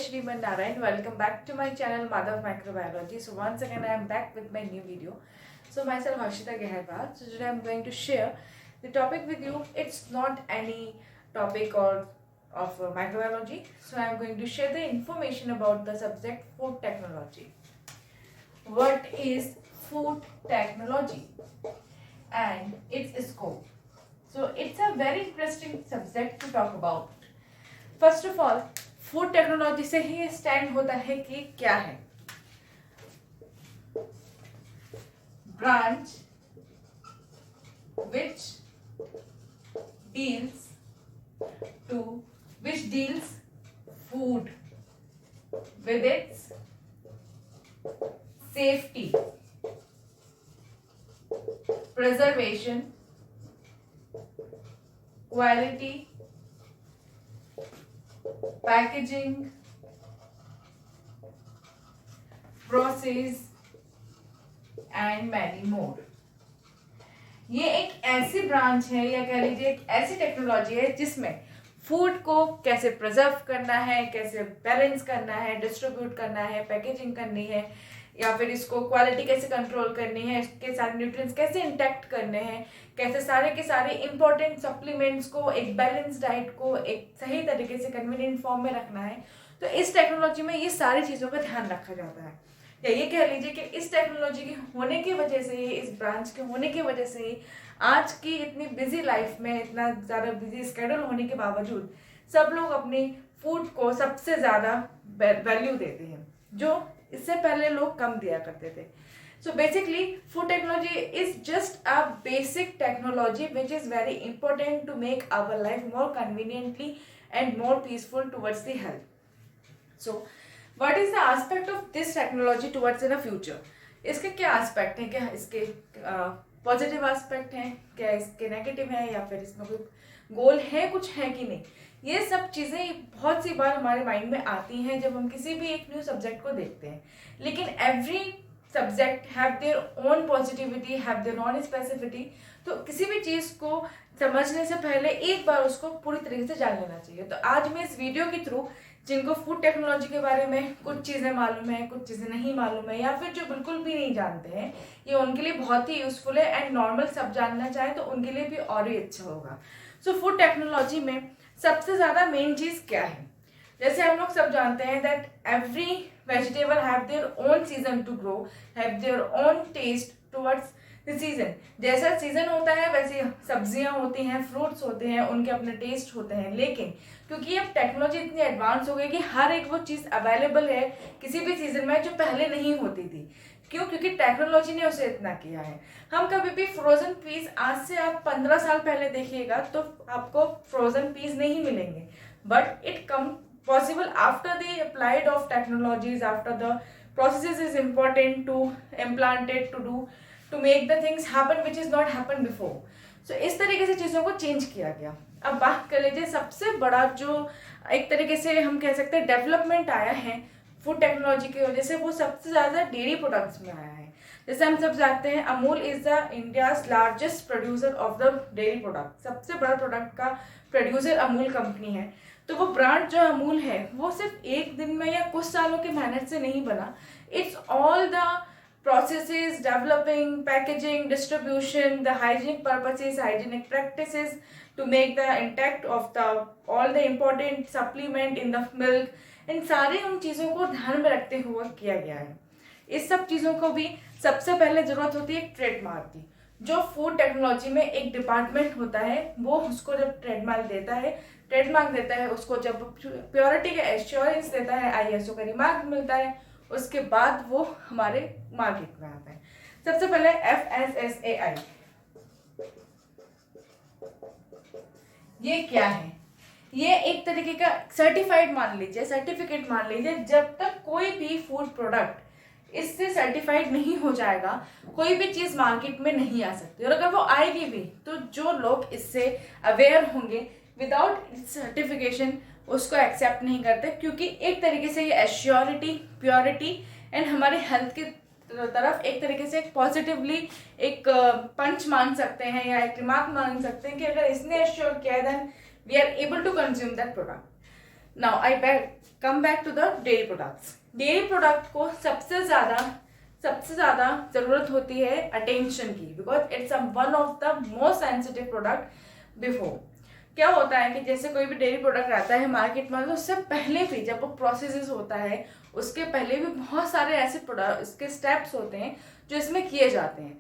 Shriman Narayan. Welcome back to my channel Madhav Microbiology. So once again I am back with my new video. So myself Harshita Geharwal. So today I am going to share the topic with you. It's not any topic or of microbiology. So I am going to share the information about the subject food technology. What is food technology and its scope? So it's a very interesting subject to talk about. First of all food technology से ही stand होता है कि क्या है branch which deals food with its safety preservation quality packaging process and many more. ये एक ऐसी branch है या कह लीजिए एक ऐसी टेक्नोलॉजी है जिसमें फूड को कैसे प्रिजर्व करना है, कैसे बैलेंस करना है, डिस्ट्रीब्यूट करना है, पैकेजिंग करनी है या फिर इसको क्वालिटी कैसे कंट्रोल करनी है, इसके सारे न्यूट्रिएंट्स कैसे इंटैक्ट करने हैं, कैसे सारे के सारे इंपॉर्टेंट सप्लीमेंट्स को एक बैलेंस डाइट को एक सही तरीके से कन्वीनियंट फॉर्म में रखना है। तो इस टेक्नोलॉजी में ये सारी चीज़ों का ध्यान रखा जाता है। या ये कह लीजिए कि इस टेक्नोलॉजी के होने की वजह से ही, इस ब्रांच के होने की वजह से ही आज की इतनी बिजी लाइफ में, इतना ज़्यादा बिजी स्केड्यूल होने के बावजूद सब लोग अपनी फूड को सबसे ज़्यादा वैल्यू देते हैं, जो इससे पहले लोग कम दिया करते थे। So basically food technology is just a basic technology which is very important to make our life more conveniently and more peaceful towards the health. So what is the aspect of this technology towards in the future? इसके क्या aspect हैं, क्या इसके positive aspect हैं, क्या इसके negative हैं, या फिर इसमें कोई गोल है, कुछ है कि नहीं, ये सब चीज़ें बहुत सी बार हमारे माइंड में आती हैं जब हम किसी भी एक न्यू सब्जेक्ट को देखते हैं। लेकिन every subject have their own positivity, have their own स्पेसिफिटी। तो किसी भी चीज़ को समझने से पहले एक बार उसको पूरी तरीके से जान लेना चाहिए। तो आज मैं इस वीडियो के थ्रू जिनको फूड टेक्नोलॉजी के बारे में कुछ चीज़ें मालूम है, कुछ चीज़ें नहीं मालूम है, या फिर जो बिल्कुल भी नहीं जानते हैं, ये उनके लिए बहुत ही यूजफुल है एंड नॉर्मल सब जानना चाहें तो उनके लिए भी और ही अच्छा होगा। सो फूड टेक्नोलॉजी में सबसे ज़्यादा मेन चीज़ क्या है? जैसे हम लोग सब जानते हैं that every vegetable have their own season two grow, have their own test towards the season. जैसा सीजन होता है वैसे सब्जियां होती हैं, फ्रूट्स होते हैं, उनके अपने टेस्ट होते हैं। लेकिन क्योंकि अब टेक्नोलॉजी इतनी एडवांस हो गई कि हर एक वो चीज़ अवेलेबल है किसी भी सीजन में जो पहले नहीं होती थी। क्यों? क्योंकि टेक्नोलॉजी ने उसे इतना किया है। हम कभी भी फ्रोजन पीस आज से आप 15 साल पहले देखिएगा तो आपको फ्रोजन पीस नहीं मिलेंगे, but it come possible after the applied of technologies, after the processes is important to implant it, to make the things happen which is not happened before. So इस तरीके से चीज़ों को चेंज किया गया। अब बात कर लीजिए सबसे बड़ा जो एक तरीके से हम कह सकते हैं डेवलपमेंट आया है फूड टेक्नोलॉजी की वजह से, वो सबसे ज़्यादा डेयरी प्रोडक्ट्स में आया है। जैसे हम सब जानते हैं Amul is the India's largest producer of the dairy product. सबसे बड़ा प्रोडक्ट का प्रोड्यूसर अमूल कंपनी है। तो वो ब्रांड जो अमूल है वो सिर्फ एक दिन में या कुछ सालों की मेहनत से नहीं बना। It's all the processes, developing, packaging, distribution, the hygienic purposes, hygienic practices to make the intake of the all the important supplement in the milk, इन सारी उन चीज़ों को ध्यान में रखते हुए किया गया है। इस सब चीज़ों को भी सबसे पहले ज़रूरत होती है ट्रेडमार्क की। जो फूड टेक्नोलॉजी में एक डिपार्टमेंट होता है वो उसको जब ट्रेडमार्क देता है, उसको जब प्योरिटी का एश्योरेंस देता है, ISO का रिमार्क मिलता है, उसके बाद वो हमारे मार्केट में आता है। सबसे पहले FSSAI, ये क्या है? ये एक तरीके का सर्टिफाइड मान लीजिए, सर्टिफिकेट मान लीजिए। जब तक कोई भी फूड प्रोडक्ट इससे सर्टिफाइड नहीं हो जाएगा कोई भी चीज़ मार्केट में नहीं आ सकती, और अगर वो आएगी भी तो जो लोग इससे अवेयर होंगे विदाउट सर्टिफिकेशन उसको एक्सेप्ट नहीं करते, क्योंकि एक तरीके से ये एश्योरिटी, प्योरिटी एंड हमारे हेल्थ की तरफ एक तरीके से एक पॉजिटिवली एक पंच मान सकते हैं या एक रिमार्क मान सकते हैं कि अगर इसने एश्योर किया then we are able to consume that product. Now I come back to the dairy products. Dairy product को सबसे ज़्यादा ज़रूरत होती है अटेंशन की, because it's one of the most sensitive product before. क्या होता है कि जैसे कोई भी डेयरी प्रोडक्ट आता है मार्केट में, तो उससे पहले भी जब वो प्रोसेस होता है उसके पहले भी बहुत सारे ऐसे प्रोडक्ट इसके स्टेप्स होते हैं जो इसमें किए जाते हैं।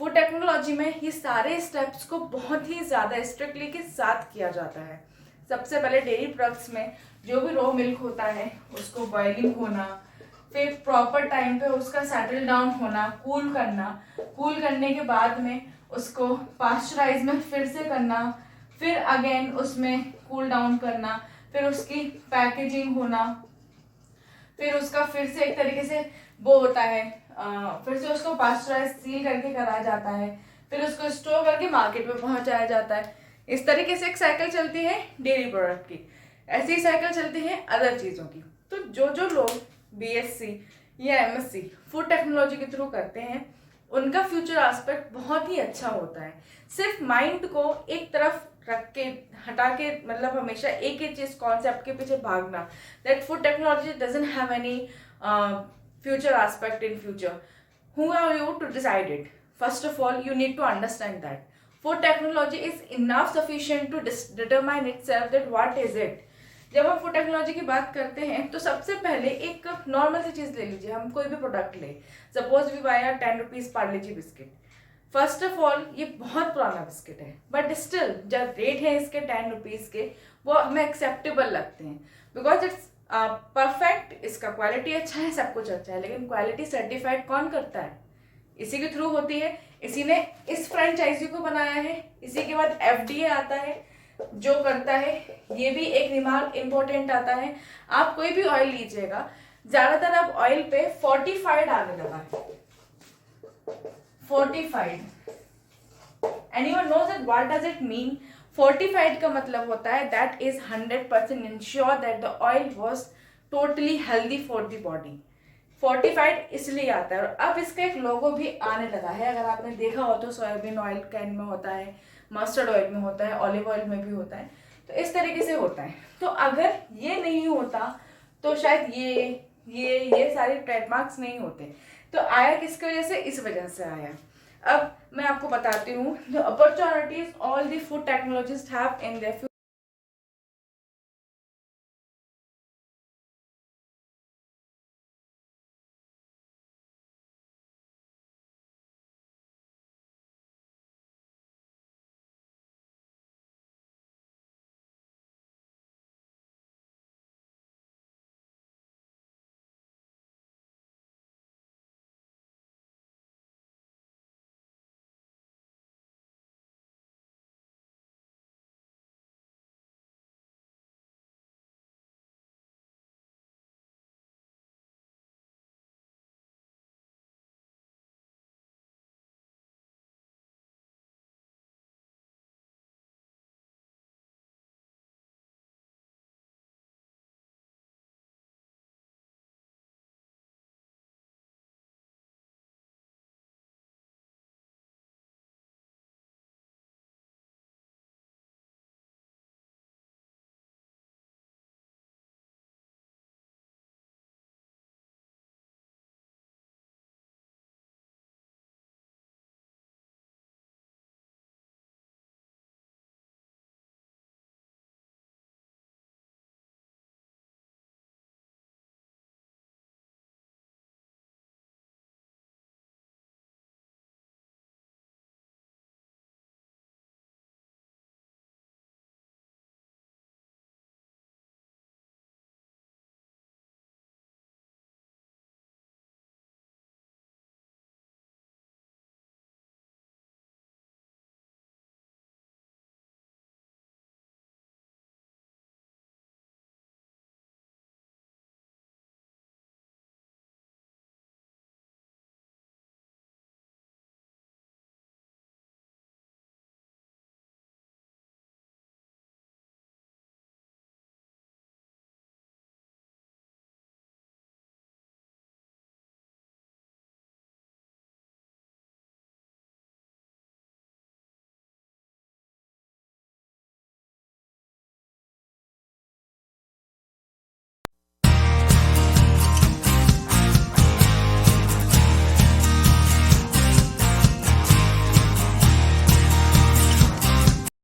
फूड टेक्नोलॉजी में ये सारे स्टेप्स को बहुत ही ज़्यादा स्ट्रिक्टली के साथ किया जाता है। सबसे पहले डेयरी प्रोडक्ट्स में जो भी रॉ मिल्क होता है उसको बॉइलिंग होना, फिर प्रॉपर टाइम पे उसका सेटल डाउन होना, कूल करना, कूल करने के बाद में उसको पास्चराइज में फिर से करना, फिर अगेन उसमें कूल डाउन करना, फिर उसकी पैकेजिंग होना, फिर उसका फिर से एक तरीके से वो होता है, फिर से उसको पास्चराइज सील करके कराया जाता है, फिर उसको स्टोर करके मार्केट में पहुंचाया जाता है। इस तरीके से एक साइकिल चलती है डेयरी प्रोडक्ट की, ऐसी साइकिल चलती है अदर चीज़ों की। तो जो लोग BSc या MSc फूड टेक्नोलॉजी के थ्रू करते हैं उनका फ्यूचर एस्पेक्ट बहुत ही अच्छा होता है। सिर्फ माइंड को एक तरफ रख के हटा के, मतलब हमेशा एक ही चीज कॉन्सेप्ट के पीछे भागना, that food technology doesn't have any future aspect in future. Who are you to decide it? First of all you need to understand that food technology is enough sufficient to determine itself that what is it. जब हम food technology की बात करते हैं तो सबसे पहले एक नॉर्मल सी चीज ले लीजिए, हम कोई भी प्रोडक्ट ले, suppose we buy 10 rupees Parle G biscuit. First of all ये बहुत पुराना बिस्किट है, बट स्टिल जब रेट है इसके 10 रुपीज के, वो हमें एक्सेप्टेबल लगते हैं बिकॉज इट्स परफेक्ट, इसका क्वालिटी अच्छा है, सब कुछ अच्छा है। लेकिन क्वालिटी सर्टिफाइड कौन करता है? इसी के थ्रू होती है, इसी ने इस फ्रेंचाइजी को बनाया है। इसी के बाद FDA आता है जो करता है। ये भी एक रिमार्क इम्पोर्टेंट आता है, आप कोई भी ऑयल लीजिएगा, ज्यादातर अब ऑयल पे फोर्टिफाइड आने लगा है। Fortified, anyone knows that what does it mean? Fortified का मतलब होता है that is 100% ensure that the oil was totally healthy for the body. Fortified इसलिए आता है। और अब इसका एक लोगो भी आने लगा है, अगर आपने देखा हो तो सोयाबीन ऑयल कैन में होता है, मस्टर्ड ऑयल में होता है, ऑलिव ऑयल में भी होता है, तो इस तरीके से होता है। तो अगर ये नहीं होता तो शायद ये सारे ट्रेडमार्क्स नहीं होते। तो आया किसकी वजह से? इस वजह से आया। अब मैं आपको बताती हूँ the opportunities all the food technologist have in their